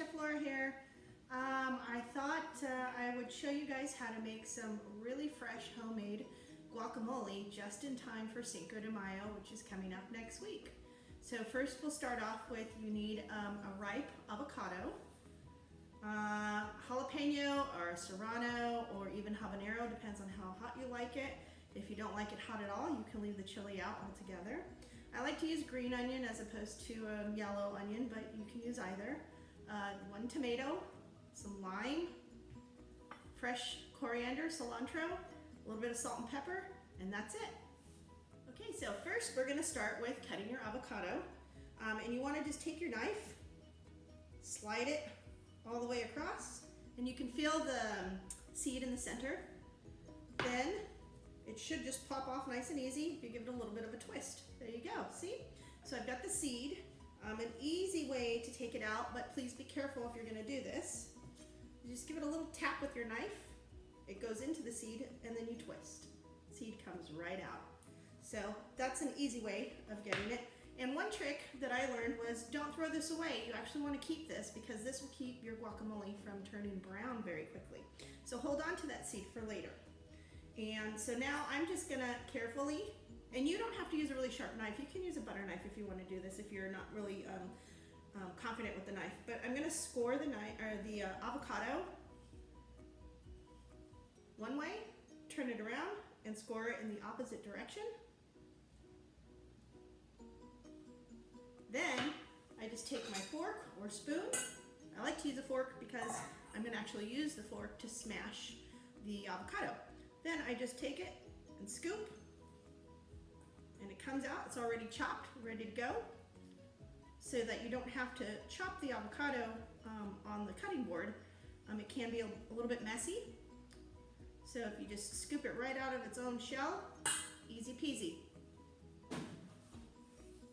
Chef Laura here. I thought I would show you guys how to make some really fresh homemade guacamole just in time for Cinco de Mayo, which is coming up next week. So first we'll start off with, you need a ripe avocado, jalapeno or a serrano or even habanero, depends on how hot you like it. If you don't like it hot at all, you can leave the chili out altogether. I like to use green onion as opposed to yellow onion, but you can use either. 1 tomato, some lime, fresh coriander, cilantro, a little bit of salt and pepper, and that's it. Okay, so first we're gonna start with cutting your avocado. And you wanna just take your knife, slide it all the way across, and you can feel the seed in the center. Then it should just pop off nice and easy if you give it a little bit of a twist. There you go, see? So I've got the seed. An easy way to take it out, but please be careful if you're gonna do this. You just give it a little tap with your knife. It goes into the seed and then you twist. Seed comes right out. So that's an easy way of getting it. And one trick that I learned was don't throw this away. You actually wanna keep this because this will keep your guacamole from turning brown very quickly. So hold on to that seed for later. And so now I'm just gonna carefully, and you don't have to use a really sharp knife. You can use a butter knife if you want to do this, if you're not really confident with the knife. But I'm gonna score the avocado one way, turn it around, and score it in the opposite direction. Then I just take my fork or spoon. I like to use a fork because I'm gonna actually use the fork to smash the avocado. Then I just take it and scoop, and it comes out. It's already chopped, ready to go, so that you don't have to chop the avocado on the cutting board. It can be a little bit messy. So if you just scoop it right out of its own shell, easy peasy.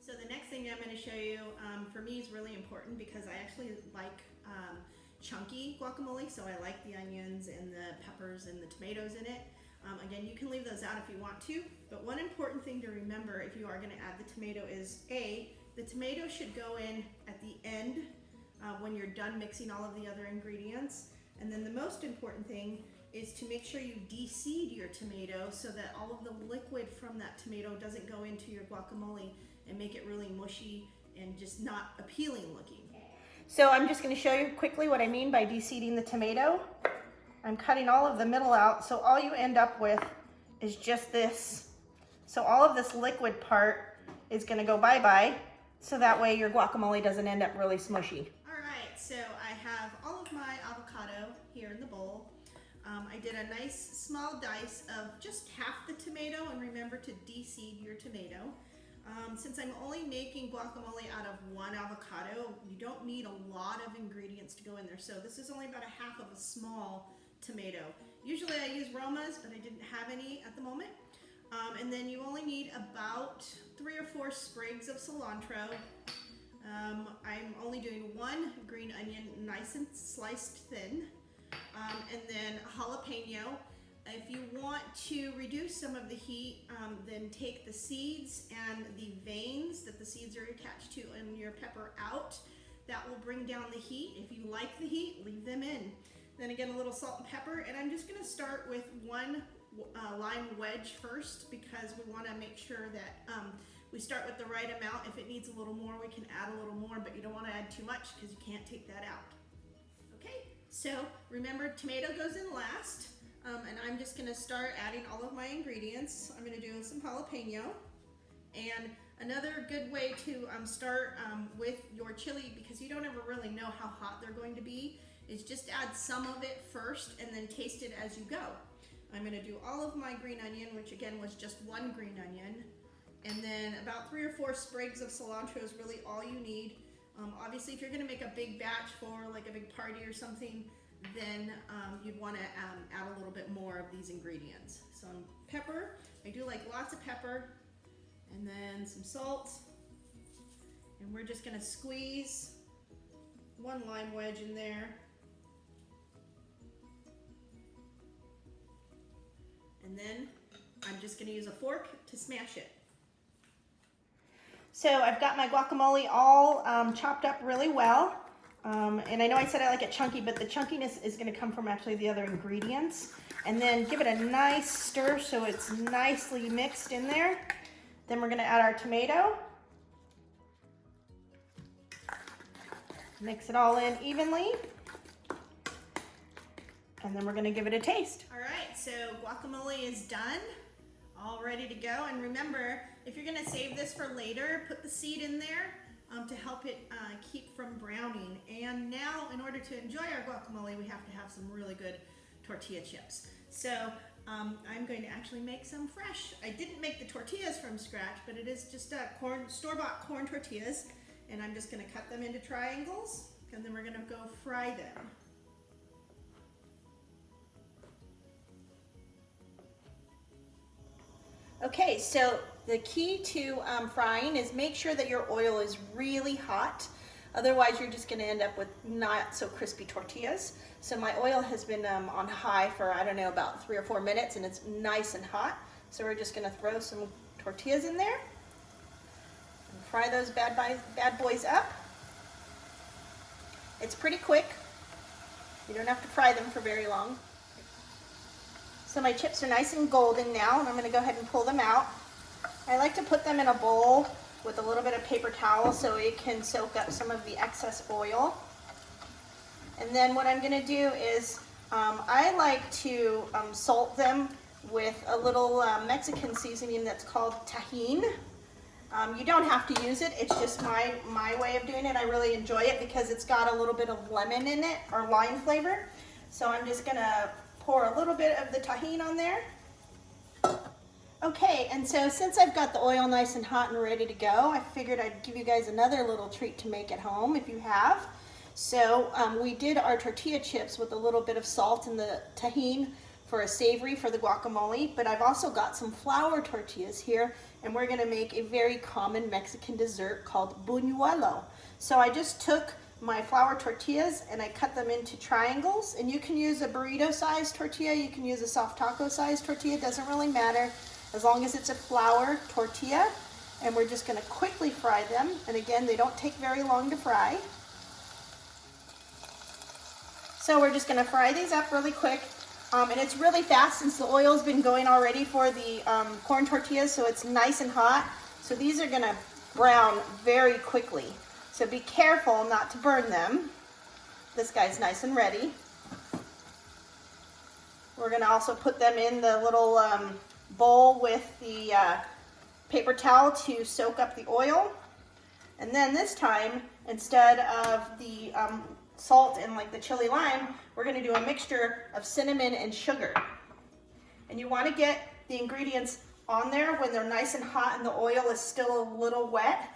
So the next thing I'm going to show you, for me, is really important because I actually like chunky guacamole, so I like the onions and the peppers and the tomatoes in it. Again, you can leave those out if you want to, but one important thing to remember if you are going to add the tomato is the tomato should go in at the end when you're done mixing all of the other ingredients. And then the most important thing is to make sure you de-seed your tomato so that all of the liquid from that tomato doesn't go into your guacamole and make it really mushy and just not appealing looking. So I'm just going to show you quickly what I mean by de-seeding the tomato. I'm cutting all of the middle out, so all you end up with is just this. So all of this liquid part is going to go bye-bye, so that way your guacamole doesn't end up really smushy. All right, so I have all of my avocado here in the bowl. I did a nice small dice of just half the tomato, and remember to de-seed your tomato. Since I'm only making guacamole out of 1 avocado, you don't need a lot of ingredients to go in there. So this is only about a half of a small tomato. Usually I use Romas, but I didn't have any at the moment. And then you only need about 3 or 4 sprigs of cilantro. I'm only doing 1 green onion, nice and sliced thin. And then jalapeno. If you want to reduce some of the heat, then take the seeds and the veins that the seeds are attached to in your pepper out. That will bring down the heat. If you like the heat, leave them in. Then again, a little salt and pepper. And I'm just gonna start with 1 lime wedge first because we wanna make sure that we start with the right amount. If it needs a little more, we can add a little more, but you don't wanna add too much because you can't take that out. Okay, so remember, tomato goes in last. And I'm just gonna start adding all of my ingredients. I'm gonna do some jalapeno. And another good way to start with your chili, because you don't ever really know how hot they're going to be, is just add some of it first and then taste it as you go. I'm gonna do all of my green onion, which again was just 1 green onion. And then about 3 or 4 sprigs of cilantro is really all you need. Obviously, if you're gonna make a big batch for like a big party or something, then you'd want to add a little bit more of these ingredients. Some pepper, I do like lots of pepper, and then some salt, and we're just going to squeeze 1 lime wedge in there, and then I'm just going to use a fork to smash it. So I've got my guacamole all chopped up really well. And I know I said I like it chunky, but the chunkiness is going to come from actually the other ingredients. And then give it a nice stir so it's nicely mixed in there. Then we're going to add our tomato. Mix it all in evenly. And then we're going to give it a taste. All right, so guacamole is done. All ready to go. And remember, if you're going to save this for later, put the seed in there to help it keep from browning. And now, in order to enjoy our guacamole, we have to have some really good tortilla chips. So I'm going to actually make some fresh. I didn't make the tortillas from scratch, but it is just store-bought corn tortillas. And I'm just going to cut them into triangles, and then we're going to go fry them. Okay, so the key to frying is make sure that your oil is really hot. Otherwise, you're just going to end up with not so crispy tortillas. So my oil has been on high for, I don't know, about 3 or 4 minutes, and it's nice and hot. So we're just going to throw some tortillas in there and fry those bad boys up. It's pretty quick. You don't have to fry them for very long. So my chips are nice and golden now, and I'm going to go ahead and pull them out. I like to put them in a bowl with a little bit of paper towel so it can soak up some of the excess oil. And then what I'm going to do is I like to salt them with a little Mexican seasoning that's called Tajín. You don't have to use it. It's just my way of doing it. I really enjoy it because it's got a little bit of lemon in it, or lime flavor. So I'm just going to pour a little bit of the Tajín on there. Okay, and so since I've got the oil nice and hot and ready to go, I figured I'd give you guys another little treat to make at home if you have. So we did our tortilla chips with a little bit of salt and the Tajín for a savory for the guacamole, but I've also got some flour tortillas here, and we're going to make a very common Mexican dessert called buñuelo. So I just took my flour tortillas and I cut them into triangles, and you can use a burrito sized tortilla, you can use a soft taco sized tortilla, it doesn't really matter as long as it's a flour tortilla. And we're just going to quickly fry them, and again, they don't take very long to fry. So we're just going to fry these up really quick, and it's really fast since the oil's been going already for the corn tortillas, so it's nice and hot. So these are going to brown very quickly. So be careful not to burn them. This guy's nice and ready. We're going to also put them in the little bowl with the paper towel to soak up the oil. And then this time, instead of the salt and like the chili lime, we're going to do a mixture of cinnamon and sugar. And you want to get the ingredients on there when they're nice and hot and the oil is still a little wet.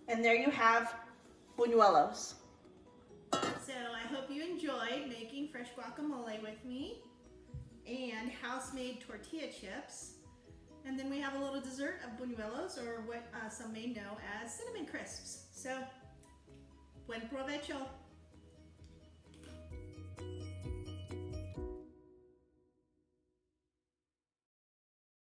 And there you have buñuelos. So I hope you enjoyed making fresh guacamole with me and house-made tortilla chips. And then we have a little dessert of buñuelos, or what some may know as cinnamon crisps. So, buen provecho.